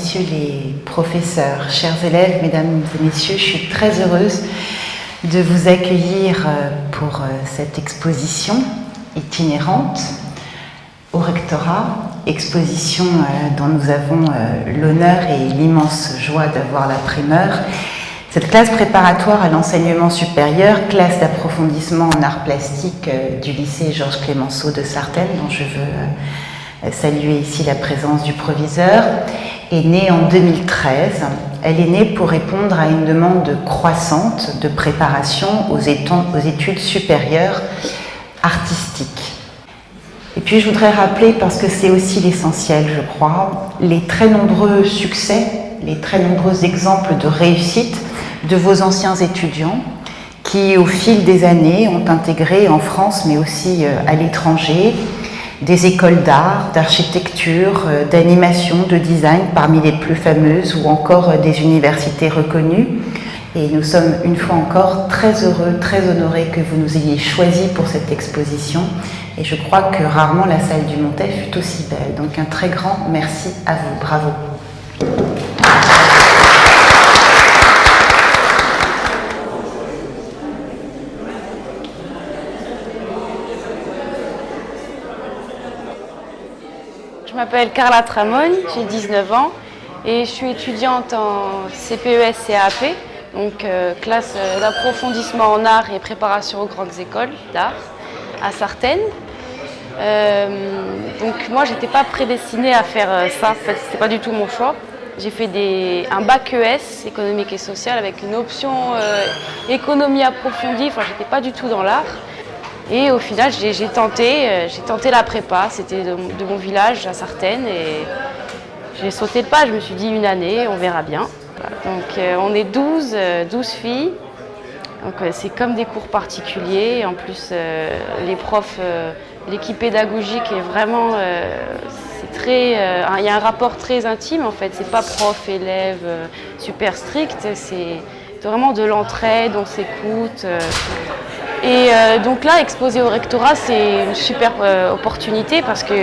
messieurs les professeurs, chers élèves, mesdames et messieurs, je suis très heureuse de vous accueillir pour cette exposition itinérante au rectorat, exposition dont nous avons l'honneur et l'immense joie d'avoir la primeur. Cette classe préparatoire à l'enseignement supérieur, classe d'approfondissement en arts plastiques du lycée Georges Clemenceau de Sartène, dont je veux saluer ici la présence du proviseur, est née en 2013. Elle est née pour répondre à une demande croissante de préparation aux études supérieures artistiques. Et puis je voudrais rappeler, parce que c'est aussi l'essentiel, je crois, les très nombreux succès, les très nombreux exemples de réussite de vos anciens étudiants qui, au fil des années, ont intégré en France, mais aussi à l'étranger, des écoles d'art, d'architecture, d'animation, de design, parmi les plus fameuses, ou encore des universités reconnues. Et nous sommes une fois encore très heureux, très honorés que vous nous ayez choisis pour cette exposition. Et je crois que rarement la salle du Montet fut aussi belle. Donc un très grand merci à vous. Bravo. Je m'appelle Carla Tramogne, j'ai 19 ans et je suis étudiante en CPES-CAP, donc classe d'approfondissement en art et préparation aux grandes écoles d'art à Sartène. Donc moi j'étais pas prédestinée à faire ça, en fait c'était pas du tout mon choix. J'ai fait un bac ES, économique et social, avec une option économie approfondie, enfin j'étais pas du tout dans l'art. Et au final, j'ai tenté la prépa, c'était de mon village à Sartène et j'ai sauté le pas, je me suis dit une année, on verra bien. Donc on est 12 filles, donc c'est comme des cours particuliers, en plus les profs, l'équipe pédagogique est vraiment, il y a un rapport très intime en fait, c'est pas prof-élève super strict, c'est vraiment de l'entraide, on s'écoute. Et donc là, exposer au rectorat, c'est une super opportunité parce que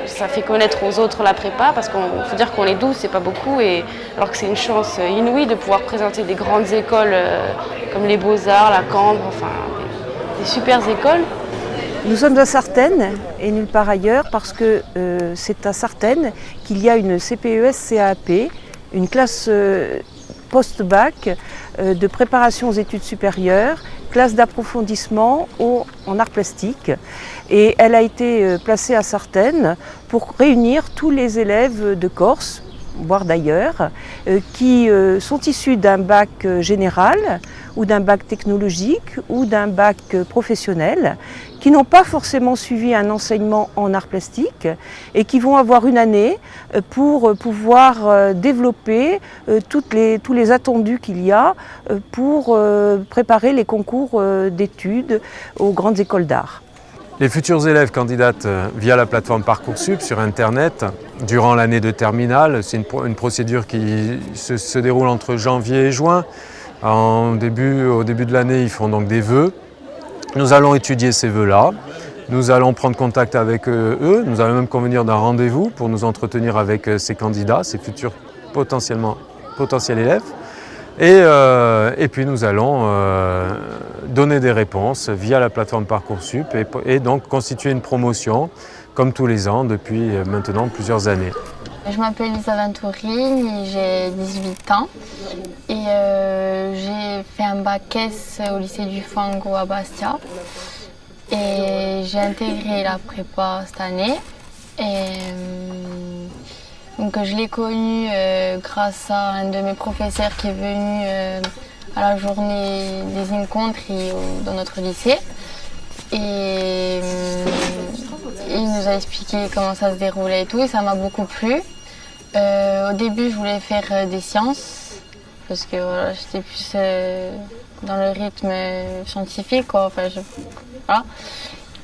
ça fait connaître aux autres la prépa, parce qu'il faut dire qu'on est 12, c'est pas beaucoup, et alors que c'est une chance inouïe de pouvoir présenter des grandes écoles comme les Beaux-Arts, la Cambre, enfin des super écoles. Nous sommes à Sartène et nulle part ailleurs parce que c'est à Sartène qu'il y a une CPES-CAP, une classe post-bac de préparation aux études supérieures, classe d'approfondissement en arts plastiques. Et elle a été placée à Sartène pour réunir tous les élèves de Corse, voire d'ailleurs, qui sont issus d'un bac général ou d'un bac technologique ou d'un bac professionnel, qui n'ont pas forcément suivi un enseignement en arts plastiques et qui vont avoir une année pour pouvoir développer tous les attendus qu'il y a pour préparer les concours d'études aux grandes écoles d'art. Les futurs élèves candidatent via la plateforme Parcoursup sur Internet durant l'année de terminale. C'est une procédure qui se déroule entre janvier et juin. Au début de l'année, ils font donc des vœux. Nous allons étudier ces vœux-là. Nous allons prendre contact avec eux. Nous allons même convenir d'un rendez-vous pour nous entretenir avec ces candidats, ces futurs potentiels élèves. Et puis nous allons donner des réponses via la plateforme Parcoursup et donc constituer une promotion comme tous les ans depuis maintenant plusieurs années. Je m'appelle Lisa Venturini, j'ai 18 ans et j'ai fait un bac S au lycée du Fango à Bastia et j'ai intégré la prépa cette année. Donc je l'ai connu grâce à un de mes professeurs qui est venu à la journée des rencontres dans notre lycée. Et il nous a expliqué comment ça se déroulait et tout, et ça m'a beaucoup plu. Au début, je voulais faire des sciences, parce que voilà, j'étais plus dans le rythme scientifique, quoi. Enfin, voilà.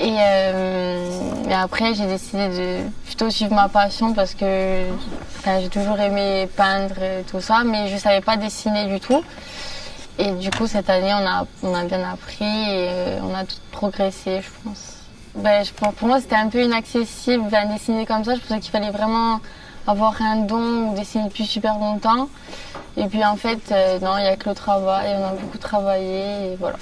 Et après, j'ai décidé de plutôt suivre ma passion parce que j'ai toujours aimé peindre et tout ça, mais je ne savais pas dessiner du tout. Et du coup, cette année, on a bien appris et on a tout progressé, je pense. Pour moi, c'était un peu inaccessible, dessiner comme ça. Je pensais qu'il fallait vraiment avoir un don ou dessiner depuis super longtemps. Et puis en fait, non, il n'y a que le travail, on a beaucoup travaillé et voilà.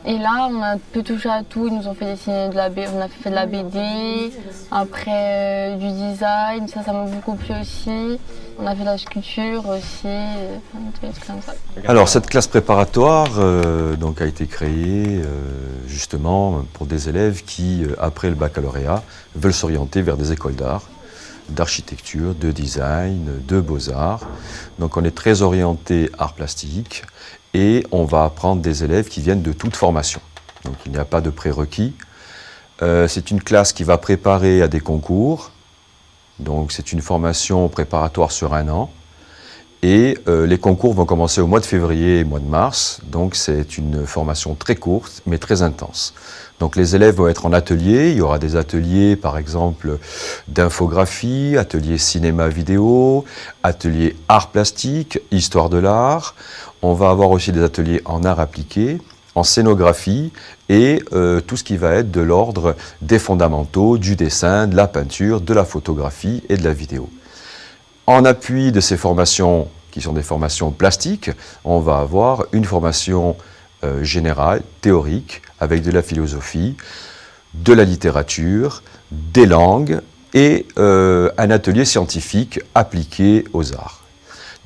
Et là, on a un peu touché à tout. Ils nous ont fait dessiner on a fait de la BD, après du design, ça m'a beaucoup plu aussi. On a fait de la sculpture aussi, des trucs comme ça. Alors cette classe préparatoire donc a été créée justement pour des élèves qui, après le baccalauréat, veulent s'orienter vers des écoles d'art, d'architecture, de design, de beaux-arts. Donc on est très orienté art plastique. Et on va apprendre des élèves qui viennent de toute formation. Donc il n'y a pas de prérequis. C'est une classe qui va préparer à des concours. Donc c'est une formation préparatoire sur 1 an. Et les concours vont commencer au mois de février et mois de mars. Donc c'est une formation très courte mais très intense. Donc les élèves vont être en atelier. Il y aura des ateliers par exemple d'infographie, ateliers cinéma vidéo, ateliers art plastique, histoire de l'art. On va avoir aussi des ateliers en art appliqué, en scénographie et tout ce qui va être de l'ordre des fondamentaux, du dessin, de la peinture, de la photographie et de la vidéo. En appui de ces formations, qui sont des formations plastiques, on va avoir une formation générale, théorique, avec de la philosophie, de la littérature, des langues et un atelier scientifique appliqué aux arts.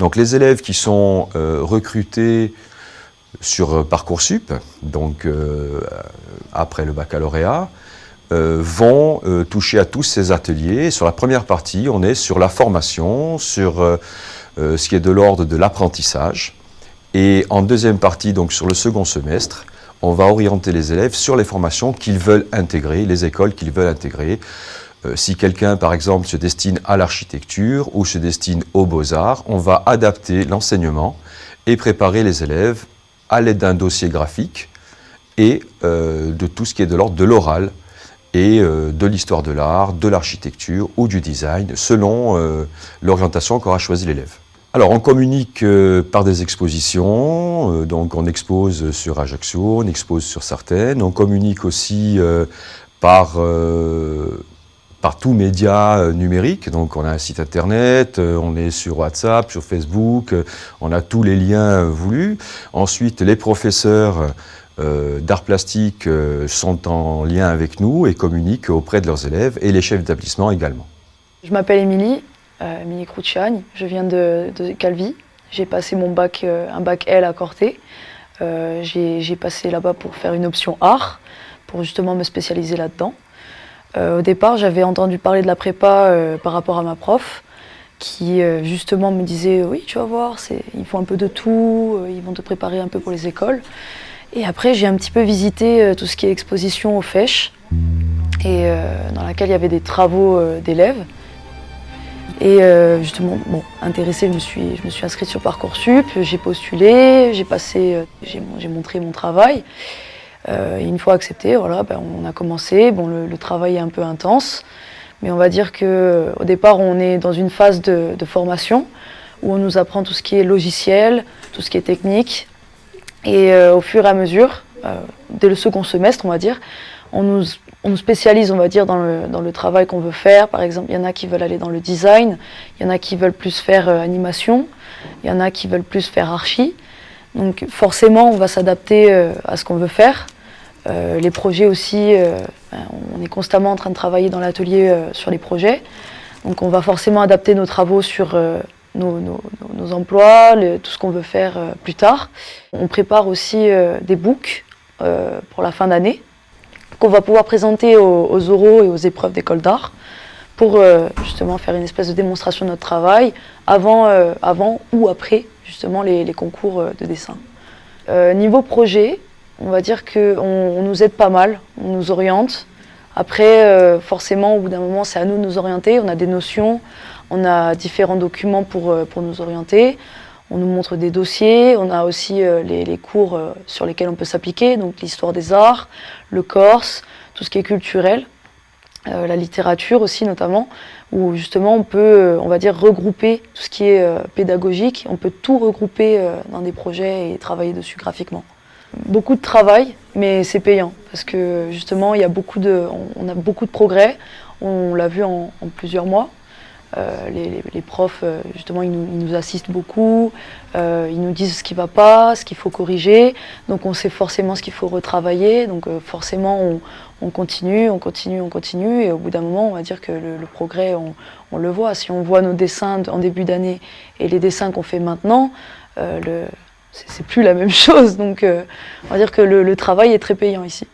Donc les élèves qui sont recrutés sur Parcoursup, donc après le baccalauréat, vont toucher à tous ces ateliers. Sur la première partie, on est sur la formation, sur ce qui est de l'ordre de l'apprentissage. Et en deuxième partie, donc sur le second semestre, on va orienter les élèves sur les formations qu'ils veulent intégrer, les écoles qu'ils veulent intégrer. Si quelqu'un, par exemple, se destine à l'architecture ou se destine aux beaux-arts, on va adapter l'enseignement et préparer les élèves à l'aide d'un dossier graphique et de tout ce qui est de l'ordre de l'oral et de l'histoire de l'art, de l'architecture ou du design, selon l'orientation qu'aura choisi l'élève. Alors, on communique par des expositions, donc on expose sur Ajaccio, on expose sur Sartène, on communique aussi par tout média numérique, donc on a un site internet, on est sur WhatsApp, sur Facebook, on a tous les liens voulus. Ensuite, les professeurs d'art plastique sont en lien avec nous et communiquent auprès de leurs élèves et les chefs d'établissement également. Je m'appelle Émilie Crouciagne, je viens de Calvi. J'ai passé mon bac, un bac L à Corté. J'ai passé là-bas pour faire une option art, pour justement me spécialiser là-dedans. Au départ, j'avais entendu parler de la prépa par rapport à ma prof, qui justement me disait « oui, tu vas voir, ils font un peu de tout, ils vont te préparer un peu pour les écoles ». Et après, j'ai un petit peu visité tout ce qui est exposition au FESH, et dans laquelle il y avait des travaux d'élèves. Et justement, intéressée, je me suis inscrite sur Parcoursup, j'ai postulé, j'ai montré mon travail. Et une fois accepté, voilà, on a commencé. Bon, le travail est un peu intense, mais on va dire qu'au départ, on est dans une phase de formation où on nous apprend tout ce qui est logiciel, tout ce qui est technique. Et au fur et à mesure, dès le second semestre, on va dire, on nous spécialise, on va dire, dans le travail qu'on veut faire. Par exemple, il y en a qui veulent aller dans le design, il y en a qui veulent plus faire animation, il y en a qui veulent plus faire archi. Donc forcément, on va s'adapter à ce qu'on veut faire. Les projets aussi, on est constamment en train de travailler dans l'atelier sur les projets. Donc on va forcément adapter nos travaux sur nos emplois, tout ce qu'on veut faire plus tard. On prépare aussi des books pour la fin d'année qu'on va pouvoir présenter aux oraux et aux épreuves d'école d'art pour justement faire une espèce de démonstration de notre travail avant ou après justement les concours de dessin. Niveau projet, on va dire qu'on nous aide pas mal, on nous oriente. Après, forcément, au bout d'un moment, c'est à nous de nous orienter. On a des notions, on a différents documents pour nous orienter. On nous montre des dossiers, on a aussi les cours sur lesquels on peut s'appliquer, donc l'histoire des arts, le corse, tout ce qui est culturel, la littérature aussi notamment, où justement on peut, on va dire, regrouper tout ce qui est pédagogique, on peut tout regrouper dans des projets et travailler dessus graphiquement. Beaucoup de travail, mais c'est payant, parce que justement on a beaucoup de progrès, on l'a vu en plusieurs mois. Les profs, justement, ils nous assistent beaucoup, ils nous disent ce qui ne va pas, ce qu'il faut corriger, donc on sait forcément ce qu'il faut retravailler, donc forcément on continue, et au bout d'un moment, on va dire que le progrès, on le voit. Si on voit nos dessins en début d'année et les dessins qu'on fait maintenant, c'est plus la même chose, donc on va dire que le travail est très payant ici.